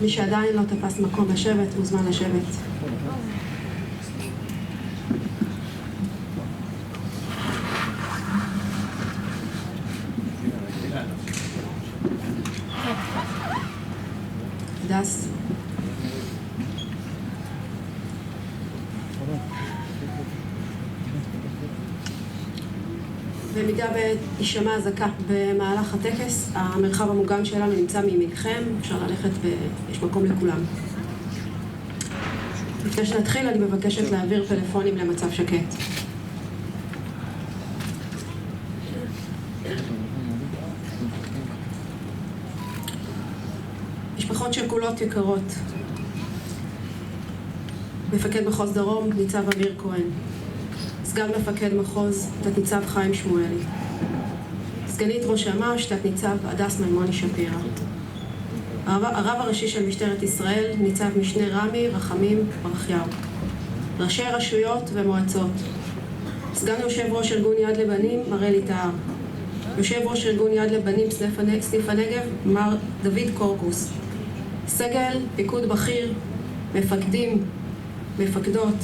מי שעדיין לא תפס מקום לשבת, מוזמן לשבת. דס. במידה וישמע אזעקה במהלך הטקס, המרחב המוגן שלנו נמצא מימינכם, אפשר ללכת ויש מקום לכולם. לפני שנתחיל אני מבקשת להעביר פלאפונים למצב שקט. משפחות שכולות יקרות. מפקד מחוז דרום, ניצב אמיר כהן. סגן מפקד מחוז, תת ניצב חיים שמואלי. סגנית ראש אמ"ש, תת ניצב הדס מימוני שפירא. הרב הראשי של משטרת ישראל, ניצב משנה רמי רחמים ברכיהו. ראשי רשויות ומועצות. סגן יושב ראש ארגון יד לבנים, מר אלי טהר. יושב ראש ארגון יד לבנים סניף הנגב, מר דוד קורקוס. סגל, פיקוד בכיר, מפקדים, מפקדות,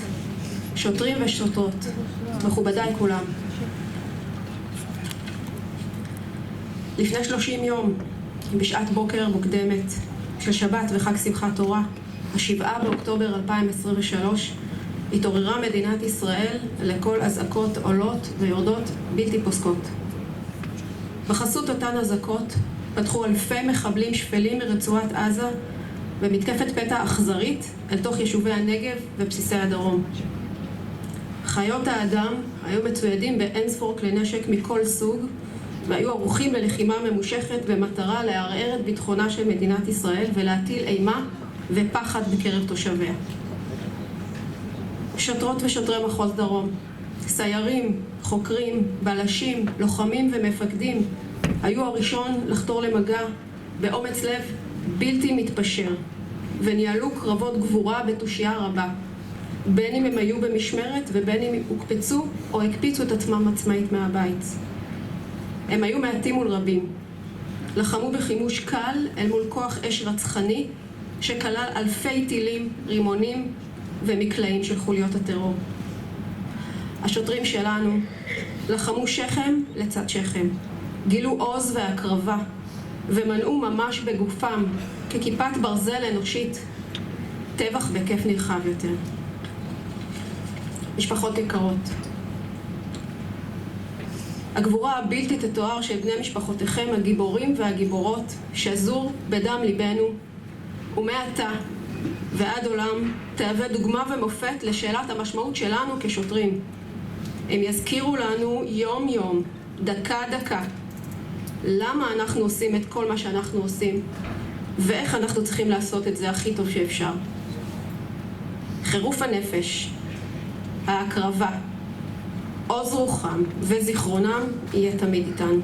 שוטרים ושוטרות, מכובדיי כולם. לפני 30 יום, בשעת בוקר מוקדמת של שבת וחג שמחת תורה, ה7 באוקטובר 2023, התעוררה מדינת ישראל לכל אזעקות עולות ויורדות בלתי פוסקות. בחסות אותן אזעקות פתחו אלפי מחבלים שפלים מרצועת עזה במתקפת פתע אכזרית אל תוך יישובי הנגב ובסיסי הדרום. חיות האדם היו מצוידים באין ספור כלי נשק מכל סוג והיו ערוכים ללחימה ממושכת במטרה לערער את ביטחונה של מדינת ישראל ולהטיל אימה ופחד בקרב תושביה. שוטרות ושוטרי מחוז דרום, סיירים, חוקרים, בלשים, לוחמים ומפקדים היו הראשון לחתור למגע באומץ לב בלתי מתפשר וניהלו קרבות גבורה בתושייה רבה, בין אם הם היו במשמרת ובין אם הוקפצו או הקפיצו את עצמם עצמאית מהבית. הם היו מעטים מול רבים, לחמו בחימוש קל אל מול כוח אש רצחני שכלל אלפי טילים, רימונים ומקלעים של חוליות הטרור. השוטרים שלנו לחמו שכם לצד שכם, גילו עוז והקרבה ומנעו ממש בגופם ככיפת ברזל אנושית טבח בהיקף נרחב יותר. משפחות יקרות, הגבורה הבלתי תתואר של בני משפחותיכם הגיבורים והגיבורות שזור בדם ליבנו, ומעתה ועד עולם תהווה דוגמה ומופת לשאלת המשמעות שלנו כשוטרים. הם יזכירו לנו יום יום, דקה דקה, למה אנחנו עושים את כל מה שאנחנו עושים ואיך אנחנו צריכים לעשות את זה הכי טוב שאפשר. חירוף הנפש, ההקרבה, עוז רוחם וזיכרונם יהיה תמיד איתנו.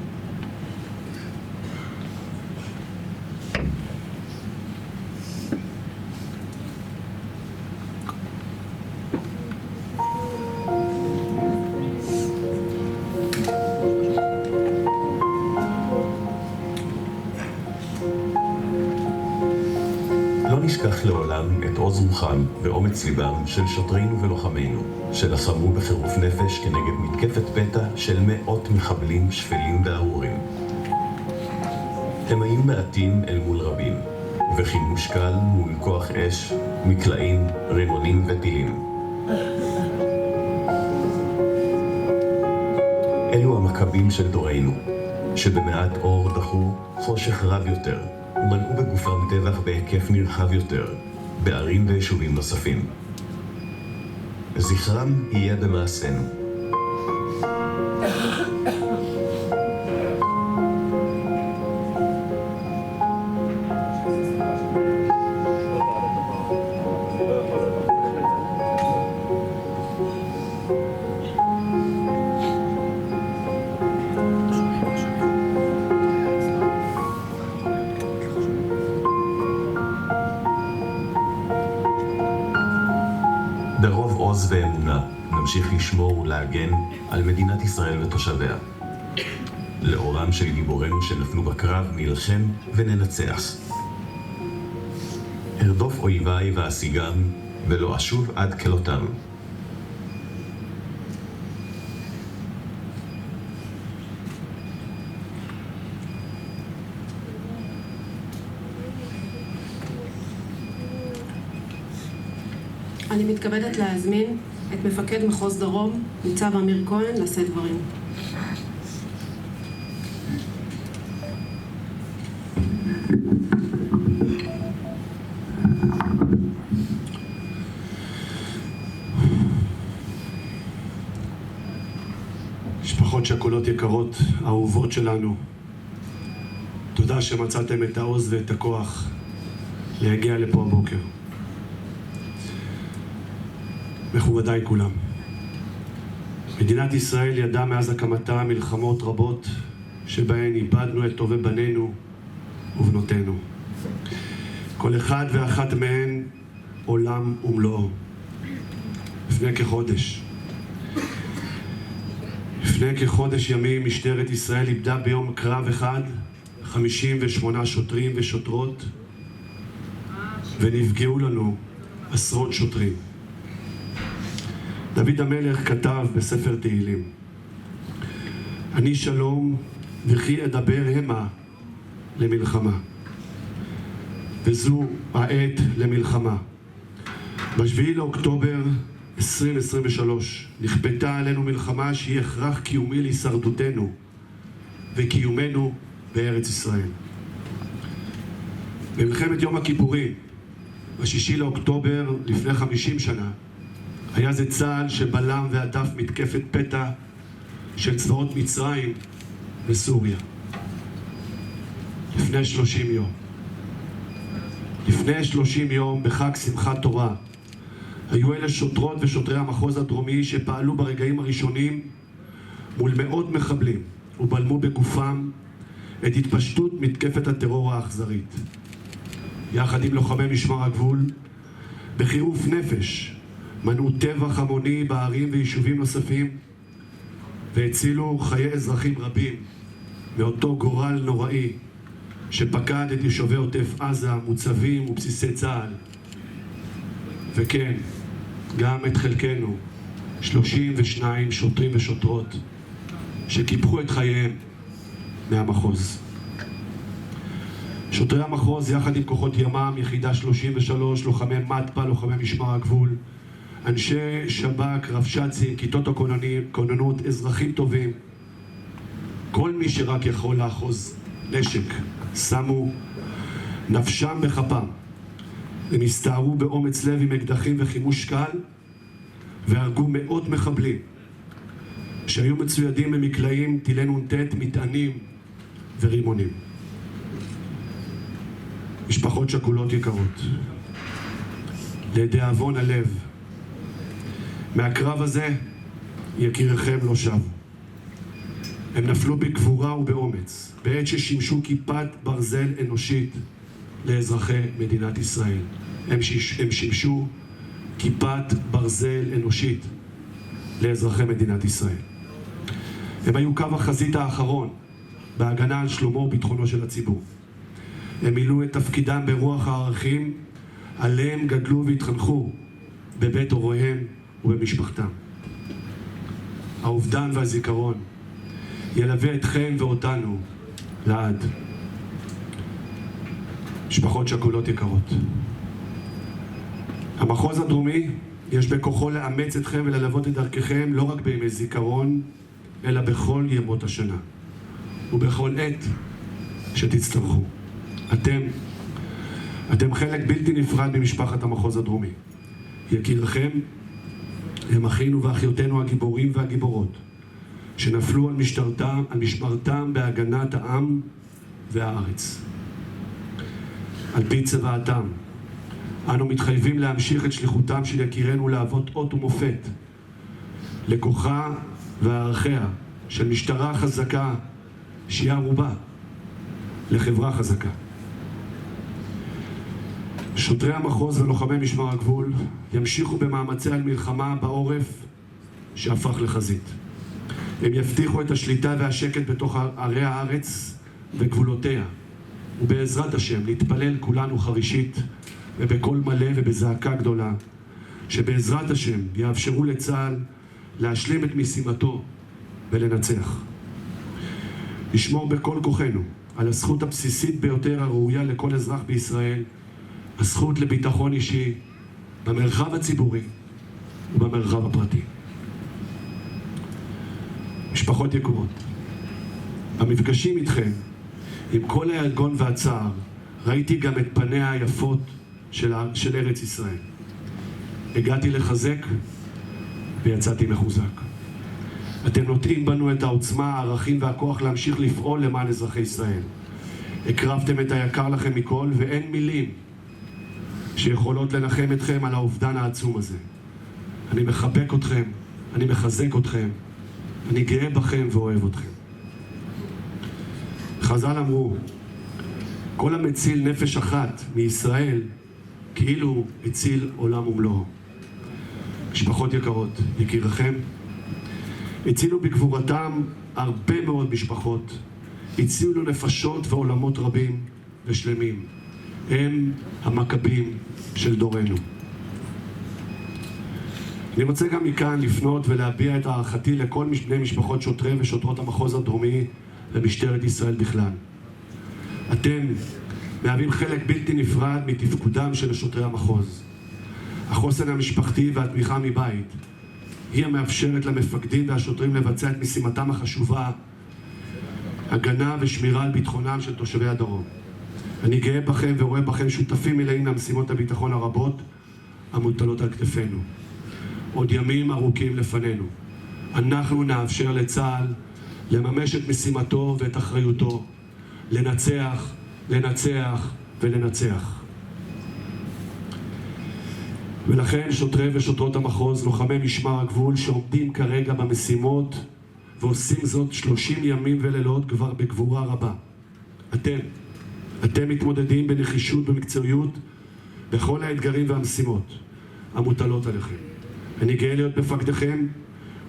לא נשכח לעולם את עוז רוחם ואומץ ליבם של שוטרינו ולוחמינו, שלחמו בחירוף נפש כנגד מתקפת פתע של מאות מחבלים שפלים וארורים. הם היו מעטים אל מול רבים, וחימוש קל מול כוח אש, מקלעים, רימונים וטילים. אלו המכבים של דורנו, שבמעט אור דחו חושך רב יותר, ומנעו בגופם טבח בהיקף נרחב יותר, בערים ויישובים נוספים. זכרם יהיה במעשינו. ברוב עוז ואמונה נמשיך לשמור ולהגן על מדינת ישראל ותושביה. לאורם של גיבורינו שנפלו בקרב נלחם וננצח. ארדוף אויביי ואשיגם, ולא אשוב עד כלותם. אני מתכבדת להזמין את מפקד מחוז דרום, ניצב אמיר כהן, לשאת דברים. משפחות שכולות יקרות, אהובות שלנו, תודה שמצאתם את העוז ואת הכוח להגיע לפה הבוקר. מכובדיי כולם, מדינת ישראל ידעה מאז הקמתה מלחמות רבות שבהן איבדנו את טובי בנינו ובנותינו. כל אחד ואחת מהן עולם ומלואו. לפני כחודש ימים משטרת ישראל איבדה ביום קרב אחד 58 שוטרים ושוטרות, ונפגעו לנו עשרות שוטרים. דוד המלך כתב בספר תהילים, אני שלום וכי אדבר המה למלחמה. וזו העת למלחמה. ב7 לאוקטובר 2023 נכפתה עלינו מלחמה שהיא הכרח קיומי להישרדותנו וקיומנו בארץ ישראל. במלחמת יום הכיפורים, ב6 לאוקטובר לפני 50 שנה, היה זה צה"ל שבלם והדף מתקפת פתע של צבאות מצרים וסוריה. לפני 30 יום, בחג שמחת תורה, היו אלה שוטרות ושוטרי המחוז הדרומי שפעלו ברגעים הראשונים מול מאות מחבלים ובלמו בגופם את התפשטות מתקפת הטרור האכזרית. יחד עם לוחמי משמר הגבול, בחירוף נפש, מנעו טבח המוני בערים ויישובים נוספים והצילו חיי אזרחים רבים מאותו גורל נוראי שפקד את יישובי עוטף עזה, מוצבים ובסיסי צה"ל. וכן, גם את חלקנו, 32 שוטרים ושוטרות שקיפחו את חייהם מהמחוז. שוטרי המחוז יחד עם כוחות ימ"מ, יחידה 33, לוחמי מתפ"א, לוחמי משמר הגבול, אנשי שב"כ, רבש"צים, כיתות הכוננות, אזרחים טובים, כל מי שרק יכול לאחוז נשק, שמו נפשם בכפם. הם הסתערו באומץ לב עם אקדחים וחימוש קל והרגו מאות מחבלים שהיו מצוידים במקלעים, טילי נ"ט, מטענים ורימונים. משפחות שכולות יקרות, לדאבון הלב, מהקרב הזה יקיריכם לא שבו. הם נפלו בגבורה ובאומץ בעת ששימשו כיפת ברזל אנושית לאזרחי מדינת ישראל. הם שימשו כיפת ברזל אנושית לאזרחי מדינת ישראל. הם היו קו החזית האחרון בהגנה על שלומו וביטחונו של הציבור. הם מילאו את תפקידם ברוח הערכים עליהם גדלו והתחנכו בבית הוריהם ובמשפחתם. האובדן והזיכרון ילווה אתכם ואותנו לעד. משפחות שכולות יקרות, המחוז הדרומי יש בכוחו לאמץ אתכם וללוות את דרככם לא רק בימי זיכרון, אלא בכל ימות השנה ובכל עת שתצטרכו. אתם חלק בלתי נפרד ממשפחת המחוז הדרומי. יקיריכם הם אחינו ואחיותינו הגיבורים והגיבורות שנפלו על משמרתם בהגנת העם והארץ. על פי צוואתם אנו מתחייבים להמשיך את שליחותם של יקירינו להוות אות ומופת לכוחה וערכיה של משטרה חזקה שהיא ערובה לחברה חזקה. שוטרי המחוז ולוחמי משמר הגבול ימשיכו במאמצי המלחמה בעורף שהפך לחזית. הם יבטיחו את השליטה והשקט בתוך ערי הארץ וגבולותיה, ובעזרת השם להתפלל כולנו חרישית ובקול מלא ובזעקה גדולה, שבעזרת השם יאפשרו לצה"ל להשלים את משימתו ולנצח. לשמור בכל כוחנו על הזכות הבסיסית ביותר הראויה לכל אזרח בישראל, הזכות לביטחון אישי במרחב הציבורי ובמרחב הפרטי. משפחות יקרות, במפגשים איתכם, עם כל היגון והצער, ראיתי גם את פניה היפות של ארץ ישראל. הגעתי לחזק ויצאתי מחוזק. אתם נותנים בנו את העוצמה, הערכים והכוח להמשיך לפעול למען אזרחי ישראל. הקרבתם את היקר לכם מכל, ואין מילים שיכולות לנחם אתכם על האובדן העצום הזה. אני מחבק אתכם, אני מחזק אתכם, אני גאה בכם ואוהב אתכם. חז"ל אמרו, כל המציל נפש אחת מישראל, כאילו הציל עולם ומלואו. משפחות יקרות, יקיריכם, הצילו בגבורתם הרבה מאוד משפחות, הצילו נפשות ועולמות רבים ושלמים. הם המכבים של דורנו. אני רוצה גם מכאן לפנות ולהביע את הערכתי לכל בני משפחות שוטרי ושוטרות המחוז הדרומי ומשטרת ישראל בכלל. אתם מהווים חלק בלתי נפרד מתפקודם של שוטרי המחוז. החוסן המשפחתי והתמיכה מבית היא המאפשרת למפקדים והשוטרים לבצע את משימתם החשובה, הגנה ושמירה על ביטחונם של תושבי הדרום. אני גאה בכם ורואה בכם שותפים מלאים למשימות הביטחון הרבות המוטלות על כתפינו. עוד ימים ארוכים לפנינו. אנחנו נאפשר לצה"ל לממש את משימתו ואת אחריותו, לנצח, לנצח ולנצח. ולכן שוטרי ושוטרות המחוז, לוחמי משמר הגבול שעומדים כרגע במשימות ועושים זאת 30 ימים ולילות כבר בגבורה רבה. אתם מתמודדים בנחישות ובמקצועיות בכל האתגרים והמשימות המוטלות עליכם. אני גאה להיות מפקדיכם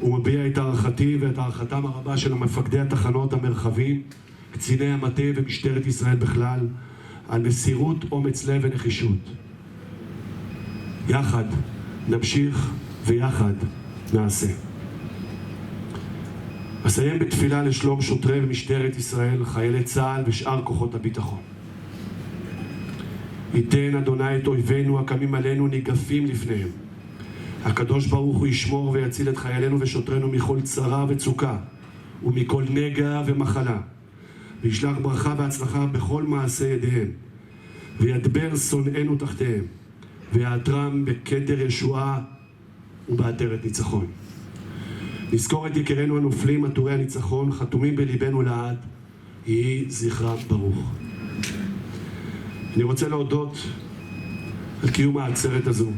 ומביע את הערכתי ואת הערכתם הרבה של מפקדי התחנות המרחבים, קציני המטה ומשטרת ישראל בכלל, על מסירות, אומץ לב ונחישות. יחד נמשיך ויחד נעשה. אסיים בתפילה לשלום שוטרי ומשטרת ישראל, חיילי צה"ל ושאר כוחות הביטחון. ייתן אדוני את אויבינו הקמים עלינו ניגפים לפניהם. הקדוש ברוך הוא ישמור ויציל את חיילינו ושוטרינו מכל צרה וצוקה ומכל נגע ומחלה, וישלח ברכה והצלחה בכל מעשה ידיהם, וידבר שונאינו תחתיהם, ויעטרם בכתר ישועה ובעטרת ניצחון. נזכור את יקירינו הנופלים עטורי הניצחון, חתומים בליבנו לעד, יהי זכרם ברוך. אני רוצה להודות על קיום העצרת הזו,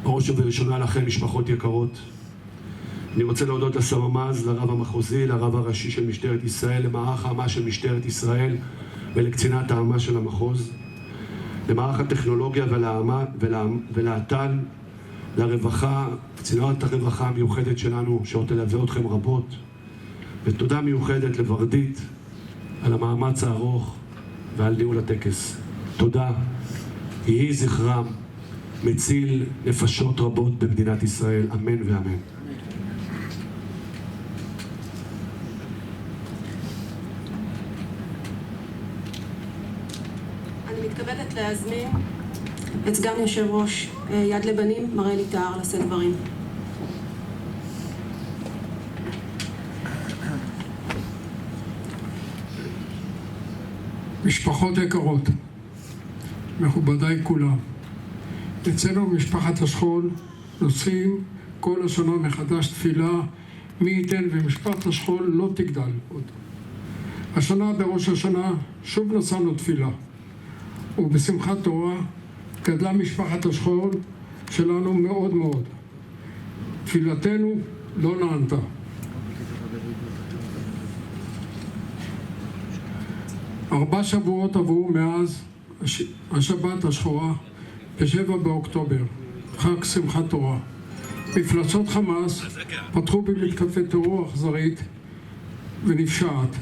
בראש ובראשונה לכם משפחות יקרות. אני רוצה להודות לסממ"ז, לרב המחוזי, לרב הראשי של משטרת ישראל, למערך האמה של משטרת ישראל ולקצינת האמה של המחוז, למערך הטכנולוגיה ולאת"ל, לרווחה, קצינת הרווחה המיוחדת שלנו שעוד תלווה אתכם רבות, ותודה מיוחדת לוורדית על המאמץ הארוך ועל ניהול הטקס. תודה. יהי זכרם מציל נפשות רבות במדינת ישראל. אמן ואמן. אני מתכבדת להזמין את סגן יושב ראש יד לבנים, מר אלי טהר, לשאת דברים. משפחות יקרות, מכובדיי כולם, אצלנו במשפחת השכול נושאים כל השנה מחדש תפילה, מי ייתן ומשפחת השכול לא תגדל עוד. השנה בראש השנה שוב נשאנו תפילה, ובשמחת תורה גדלה משפחת השכול שלנו מאוד מאוד. תפילתנו לא נענתה. ארבע שבועות עברו מאז השבת השחורה ב-7 באוקטובר, חג שמחת תורה. מפלצות חמאס פתחו במתקפת טרור אכזרית ונפשעת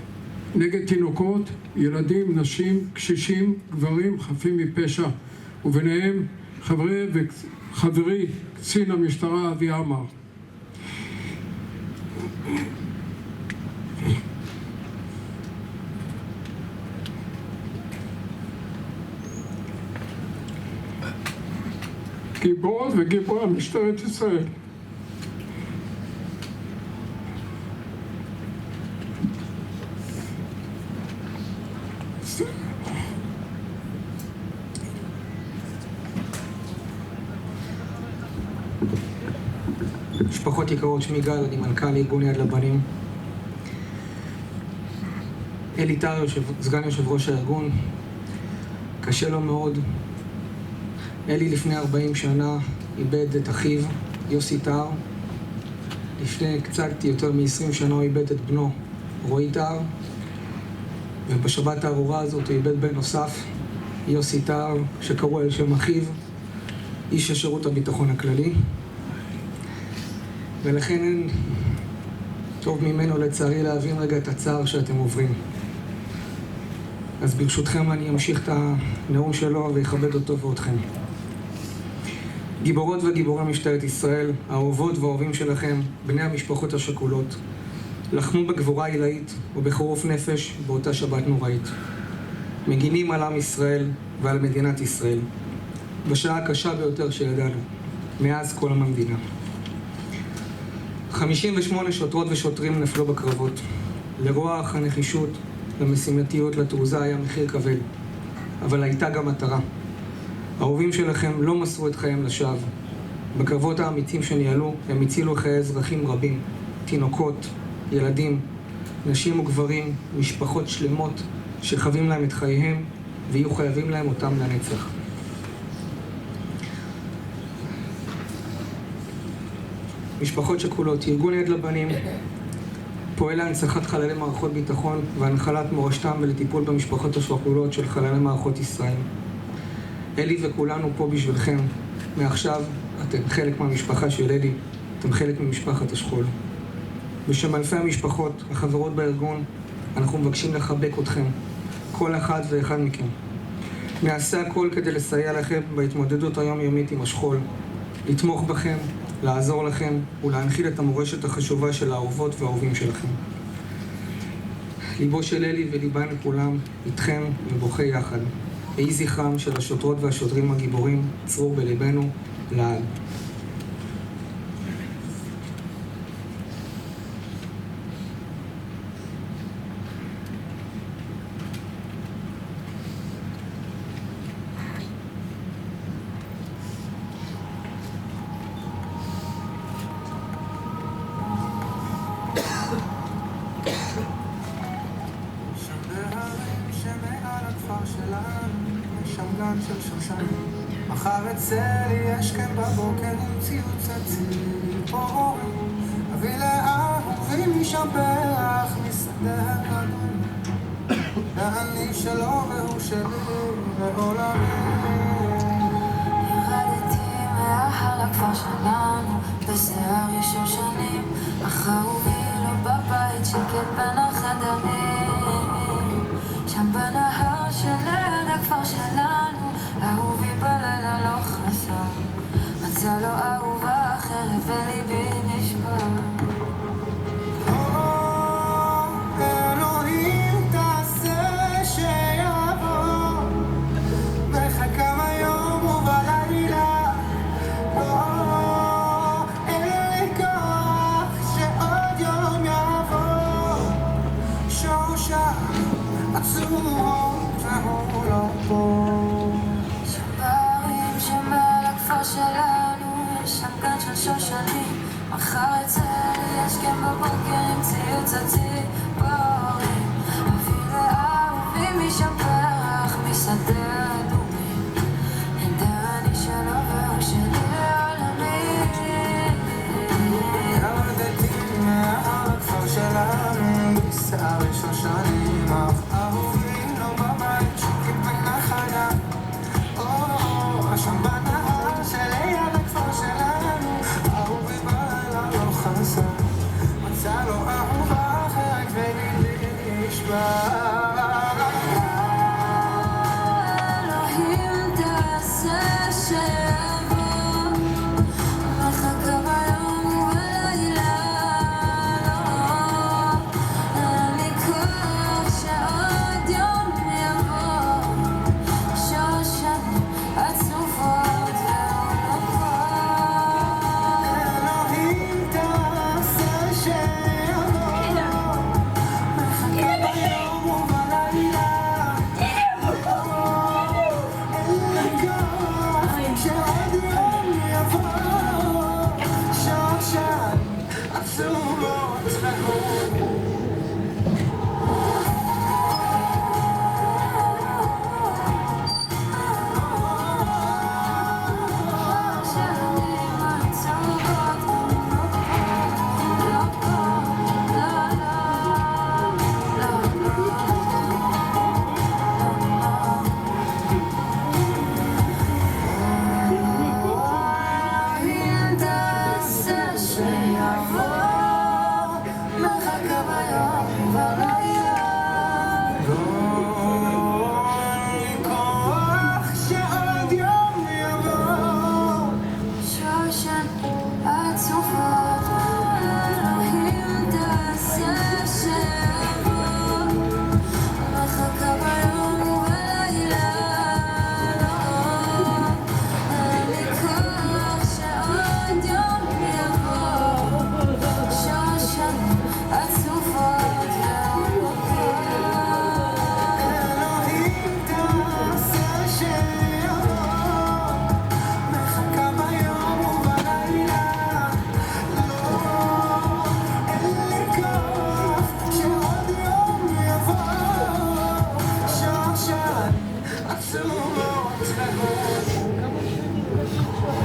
נגד תינוקות, ילדים, נשים, קשישים, גברים חפים מפשע וביניהם חברי קצין המשטרה אבי עמר. גיבורות וגיבורי משטרת ישראל. משפחות יקרות, שמי גל, אני מנכ"ל ארגון יד לבנים. אלי טר, סגן יושב ראש הארגון, קשה לו מאוד. אלי לפני 40 שנה איבד את אחיו, יוסי טר. לפני קצת יותר מ-20 שנה הוא איבד את בנו, רועי טר. ובשבת הארורה הזאת הוא איבד בן נוסף, יוסי טר, שקראו על שם אחיו, איש השירות הביטחון הכללי. ולכן אין טוב ממנו לצערי להבין רגע את הצער שאתם עוברים. אז ברשותכם אני אמשיך את הנאום שלו ויכבד אותו ואותכם. גיבורות וגיבורי משטרת ישראל, האהובות והאהובים שלכם, בני המשפחות השכולות, לחמו בגבורה עילאית ובחירוף נפש באותה שבת נוראית. מגינים על עם ישראל ועל מדינת ישראל, בשעה הקשה ביותר שידענו, מאז קום המדינה. 58 שוטרות ושוטרים נפלו בקרבות. לרוח, הנחישות, למשימתיות, לתעוזה היה מחיר כבד, אבל הייתה גם מטרה. האהובים שלכם לא מסרו את חייהם לשווא. בקרבות האמיצים שניהלו, הם הצילו חיי אזרחים רבים, תינוקות, ילדים, נשים וגברים, משפחות שלמות שחווים להם את חייהם ויהיו חייבים להם אותם לנצח. משפחות שכולות, ארגון יד לבנים פועל להנצחת חללי מערכות ביטחון והנחלת מורשתם ולטיפול במשפחות השכולות של חללי מערכות ישראל. אלי וכולנו פה בשבילכם. מעכשיו אתם חלק מהמשפחה של אלי, אתם חלק ממשפחת השכול. בשם אלפי המשפחות החברות בארגון, אנחנו מבקשים לחבק אתכם, כל אחד ואחד מכם. נעשה הכל כדי לסייע לכם בהתמודדות היומיומית עם השכול, לתמוך בכם, לעזור לכם ולהנחיל את המורשת החשובה של האהובות והאהובים שלכם. ליבו של אלי וליבן כולם איתכם ובוכה יחד. יהי זכרם של השוטרות והשוטרים הגיבורים צרור בליבנו לעד. שמגן של שושן מחר אצל יש כן בבוקר עם ציוץ הציפור אביא לאהובים משבח משדה הגדול ואני שלו והוא שלי ועולמי ירדתי מההר לכפר שלנו בשיער שושנים אך אהובי לא בבית שקט בין החדרים שם בנהר שליד הכפר שלנו אהובי בלילה לא חסר מצא לו אהובה אחרת וליבי נשבר אלוהים תעשה שיבוא בחכם היום ובלילה אין לי כוח שעוד יום יבוא שושה עצום והוא לא פה שברים שמעל הכפר שלנו יש שם גן של שושנים מחר אצל מחכה ביום ובלילה. אין לי כוח שעוד יום יבוא. שושן עצובות, אלוהים תעשה שיבוא. מחכה ביום ובלילה. אין לי כוח שעוד יום יבוא. שושן עצובות אלוהים תעשה שיבוא. מחכה ביום ובלילה. לא, אין לי כוח שעוד יום יבוא. שושן עצובות שנים עצובות.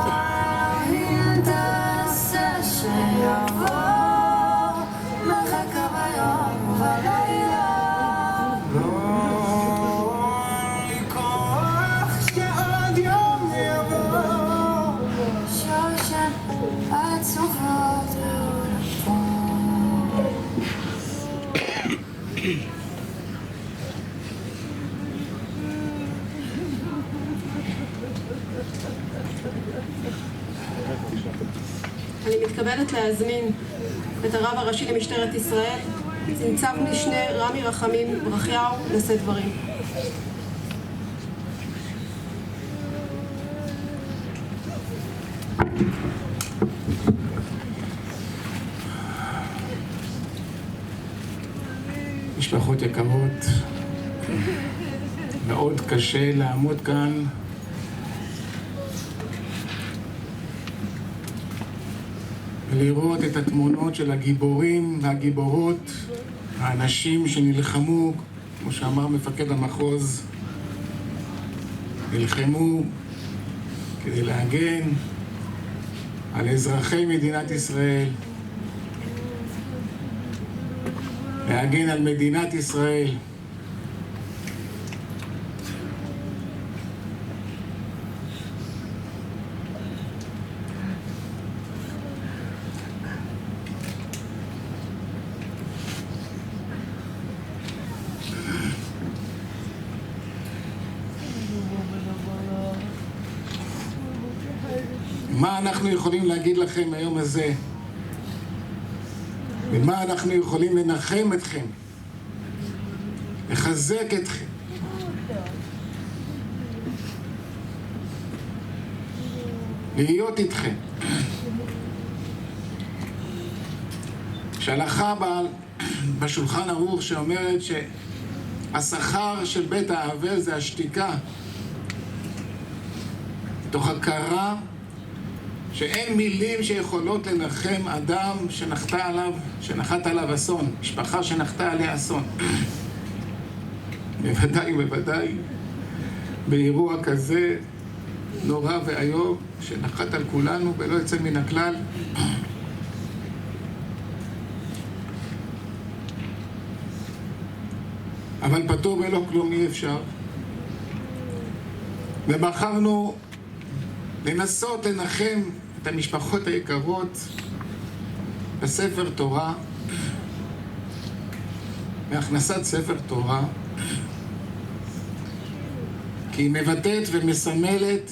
אלוהים תעשה שיבוא. מחכה ביום ובלילה. אין לי כוח שעוד יום יבוא. שושן עצובות לעולפות. אני מתכבדת להזמין את הרב הראשי למשטרת ישראל, ניצב משנה רמי רחמים ברכיהו, לשאת דברים. משפחות יקרות, מאוד קשה לעמוד כאן ולראות את התמונות של הגיבורים והגיבורות, האנשים שנלחמו, כמו שאמר מפקד המחוז, נלחמו כדי להגן על אזרחי מדינת ישראל, להגן על מדינת ישראל. מה אנחנו יכולים להגיד לכם היום הזה? ומה אנחנו יכולים לנחם אתכם? לחזק אתכם? להיות איתכם? יש הלכה בשולחן ערוך שאומרת שהשכר של בית האבל זה השתיקה, תוך הכרה שאין מילים שיכולות לנחם אדם שנחת עליו אסון, משפחה שנחתה עליה אסון. בוודאי ובוודאי באירוע כזה נורא ואיום שנחת על כולנו ולא יוצא מן הכלל. אבל פטור בלא כלום אי אפשר. ובחרנו לנסות לנחם את המשפחות היקרות בספר תורה, בהכנסת ספר תורה, כי היא מבטאת ומסמלת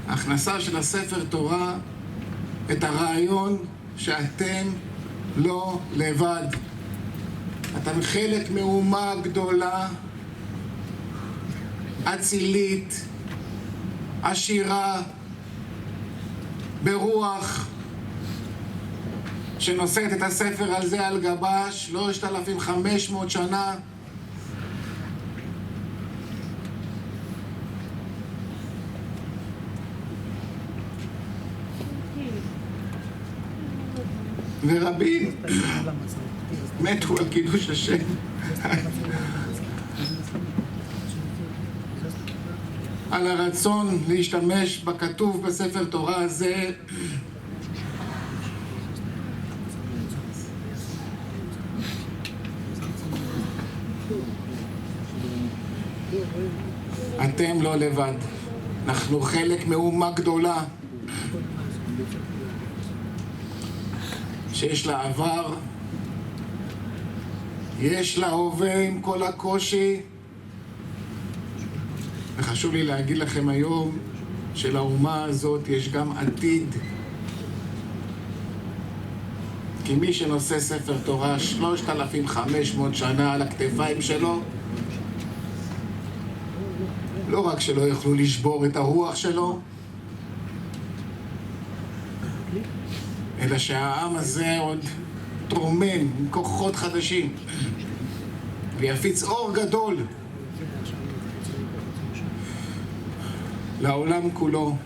ההכנסה של הספר תורה את הרעיון שאתם לא לבד. אתם חלק מאומה גדולה, אצילית, עשירה, ברוח, שנושאת את הספר הזה על גבה 3,500 שנה. ורבים מתו על קידוש השם. על הרצון להשתמש בכתוב בספר תורה הזה אתם לא לבד, אנחנו חלק מאומה גדולה שיש לה עבר, יש לה הווה עם כל הקושי, וחשוב לי להגיד לכם היום שלאומה הזאת יש גם עתיד. כי מי שנושא ספר תורה 3,500 שנה על הכתפיים שלו, לא רק שלא יוכלו לשבור את הרוח שלו, אלא שהעם הזה עוד תרומם עם כוחות חדשים ויפיץ אור גדול לעולם כולו.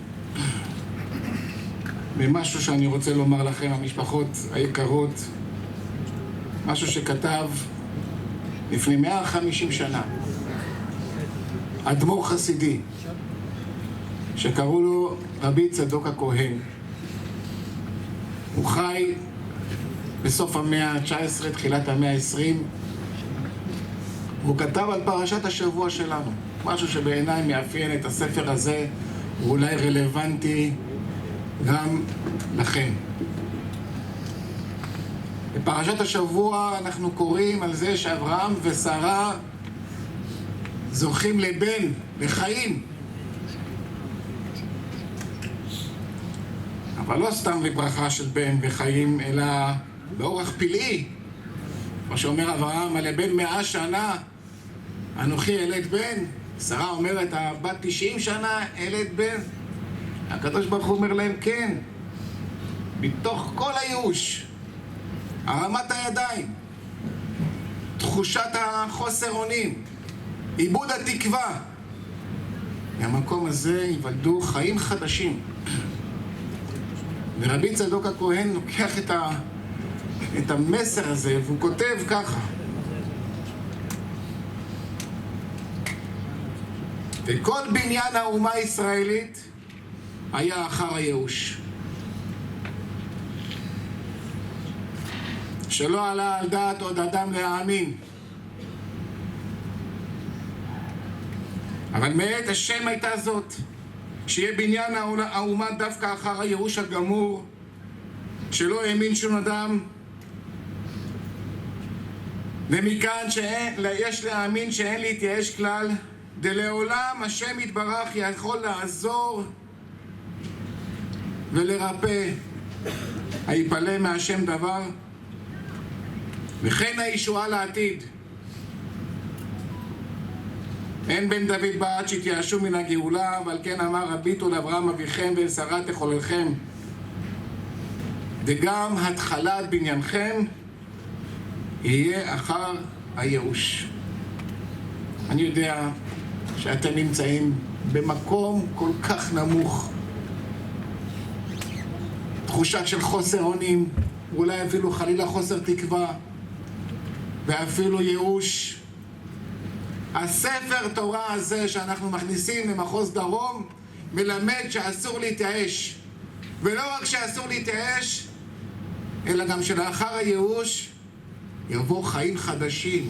ממשהו שאני רוצה לומר לכם, המשפחות היקרות, משהו שכתב לפני 150 שנה אדמו"ר חסידי שקראו לו רבי צדוק הכהן. הוא חי בסוף המאה ה-19, תחילת המאה ה-20. הוא כתב על פרשת השבוע שלנו, משהו שבעיניי מאפיין את הספר הזה, הוא אולי רלוונטי גם לכם. בפרשת השבוע אנחנו קוראים על זה שאברהם ושרה זוכים לבן, לחיים. אבל לא סתם לברכה של בן וחיים, אלא באורח פלאי. כמו שאומר אברהם, על בן 100 שנה אנוכי ילד בן. שרה אומרת, בת 90 שנה ילד בן. הקדוש ברוך הוא אומר להם, כן. מתוך כל הייאוש, הרמת הידיים, תחושת החוסר אונים, איבוד התקווה, מהמקום הזה ייוולדו חיים חדשים. ורבי צדוק הכהן לוקח את המסר הזה והוא כותב ככה: וכל בניין האומה הישראלית היה אחר הייאוש, שלא עלה על דעת עוד אדם להאמין, אבל מאת השם הייתה זאת, שיהיה בניין האומה דווקא אחר הייאוש הגמור, שלא האמין שום אדם. ומכאן שיש להאמין שאין להתייאש כלל, דלעולם השם יתברך יכול לעזור ולרפא. היפלא מהשם דבר, וכן הישועה לעתיד. אין בן דוד בעד שהתייאשו מן הגאולה, אבל כן אמר הביטו לאברהם אביכם ואל שרה תחוללכם, וגם התחלת בניינכם יהיה אחר הייאוש. אני יודע שאתם נמצאים במקום כל כך נמוך, תחושת של חוסר אונים, אולי אפילו חלילה חוסר תקווה ואפילו ייאוש. הספר תורה הזה שאנחנו מכניסים למחוז דרום מלמד שאסור להתייאש, ולא רק שאסור להתייאש, אלא גם שלאחר הייאוש יבוא חיים חדשים,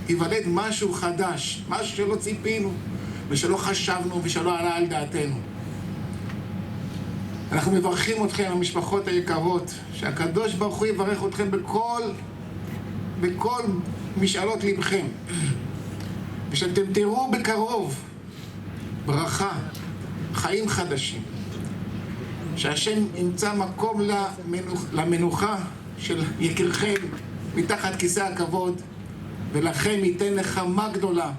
ייוולד משהו חדש, משהו שלא ציפינו ושלא חשבנו ושלא עלה על דעתנו. אנחנו מברכים אתכם, המשפחות היקרות, שהקדוש ברוך הוא יברך אתכם בכל משאלות לבכם, ושאתם תראו בקרוב ברכה, חיים חדשים, שהשם ימצא מקום למנוחה של יקירכם מתחת כיסא הכבוד, ולכם ייתן נחמה גדולה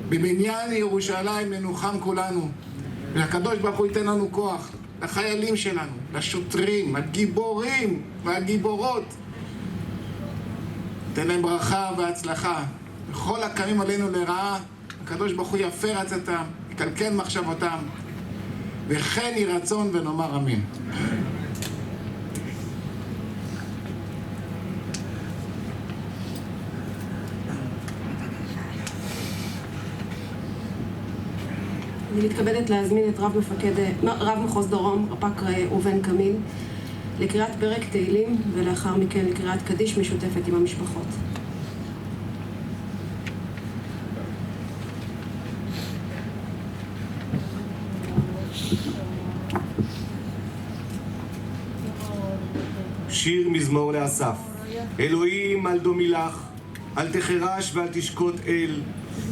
בבניין ירושלים ננוחם כולנו, והקדוש ברוך הוא ייתן לנו כוח, לחיילים שלנו, לשוטרים, הגיבורים והגיבורות, תן להם ברכה והצלחה. וכל הקמים עלינו לרעה, הקדוש ברוך הוא יפר עצתם, יקלקל מחשבותם, וכן יהי רצון ונאמר אמן. אני מתכבדת להזמין את רב מחוז דרום, רפ"ק ראובן קמיל, לקריאת פרק תהילים ולאחר מכן לקריאת קדיש משותפת עם המשפחות. שיר מזמור לאסף. אלוהים אל דומי לך, אל תחרש ואל תשקוט אל,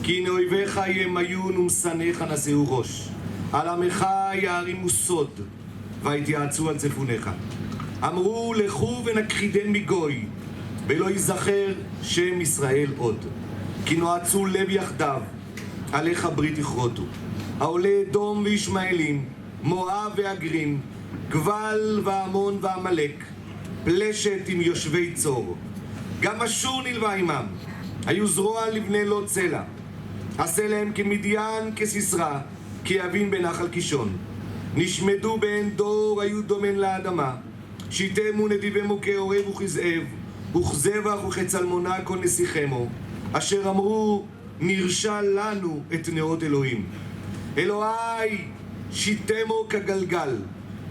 כי הנה אויביך ימיון ומשנאיך נשאו ראש. על עמך יערימו סוד, ויתייעצו על צפוניך. אמרו לכו ונכחידם מגוי, ולא ייזכר שם ישראל עוד. כי נועצו לב יחדיו, עליך ברית יכרותו. העולה אדום וישמעאלים, מואב והגרים, גבל ועמון ועמלק, פלשת עם יושבי צור. גם אשור נלווה עמם, היו זרוע לבני לוט צלע. עשה להם כמדיין כסיסרא, כיבין בנחל קישון. נשמדו בעין דור, היו דומן לאדמה. שיתמו נדיבמו כעורב וכזאב, וכזבח וכצלמונה כל נסיכמו. אשר אמרו, נרשע לנו את נאות אלוהים. אלוהי, שיתמו כגלגל,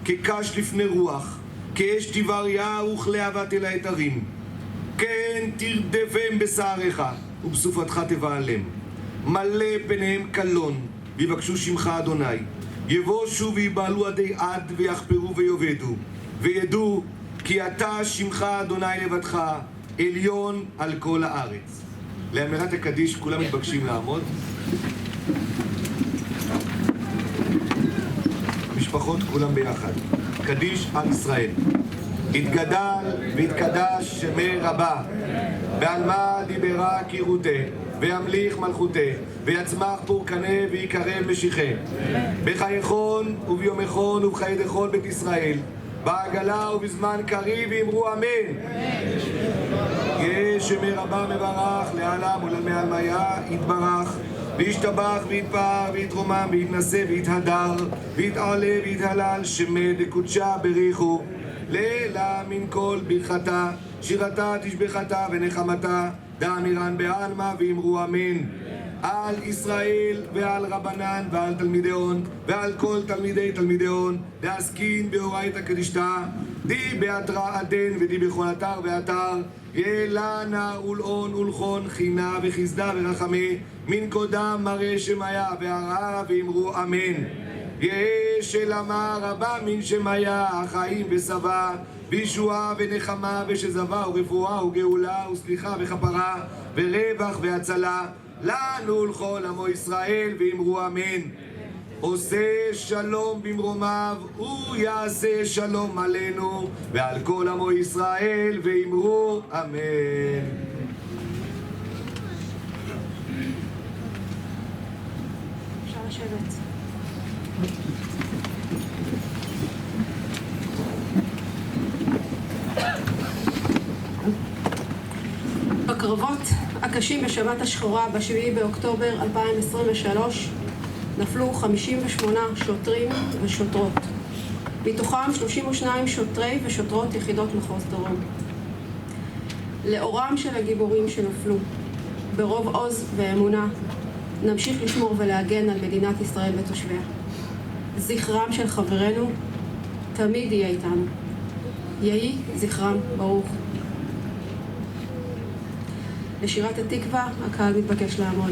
כקש לפני רוח, כאש תבריה וכלהבת אל היתרים. כן תרדפם בשעריך, ובסופתך תבעלם. מלא פניהם קלון, ויבקשו שמך אדוני. יבושו ויבעלו עדי עד, ויחפרו ויאבדו. וידעו כי אתה שמך אדוני לבדך, עליון על כל הארץ. לאמירת הקדיש כולם מתבקשים לעמוד. משפחות כולם ביחד. קדיש עם ישראל. התגדל והתקדש שמי רבה, ועל מה דיברה קירותה, וימליך מלכותה, ויצמח פורקנה ויקרב משיחה. בחייכון וביומכון ובחיי דכל בית ישראל, בעגלה ובזמן קריב אמרו אמן. יהיה שמי רבה מברך לעלם ולמעלמיה יתברך, וישתבח ויתפאר ויתרומם ויתנשא ויתהדר ויתעלה ויתהלל, שמי דקודשה בריחו לילה מן כל ברכתה, שירתה תשבחתה ונחמתה, דאמירן בעלמא ואמרו אמן. על ישראל ועל רבנן ועל תלמידיון ועל כל תלמידי תלמידיון להסכין באורייתא קדישתא, די באתרא עדן ודי בכל אתר ואתר, ילנה ולאון ולכון חינה וחסדה ורחמי, מן קודם מראה שמיה והרעה ואמרו אמן. יהא שלמה רבה מן שמיה, החיים וסבה, וישועה ונחמה ושזבה ורפואה וגאולה וסליחה וכפרה ורווח והצלה לנו לכל עמו ישראל ואמרו אמן. עושה שלום במרומיו הוא יעשה שלום עלינו ועל כל עמו ישראל ואמרו אמן. אפשר לשבת. בקרבות הקשים בשבת השחורה ב7 באוקטובר 2023 נפלו 58 שוטרים ושוטרות, מתוכם 32 שוטרי ושוטרות יחידות מחוז דרום. לאורם של הגיבורים שנפלו, ברוב עוז ואמונה, נמשיך לשמור ולהגן על מדינת ישראל ותושביה. זכרם של חברינו תמיד יהיה איתנו. יהי זכרם ברוך. לשירת התקווה, הקהל מתבקש לעמוד.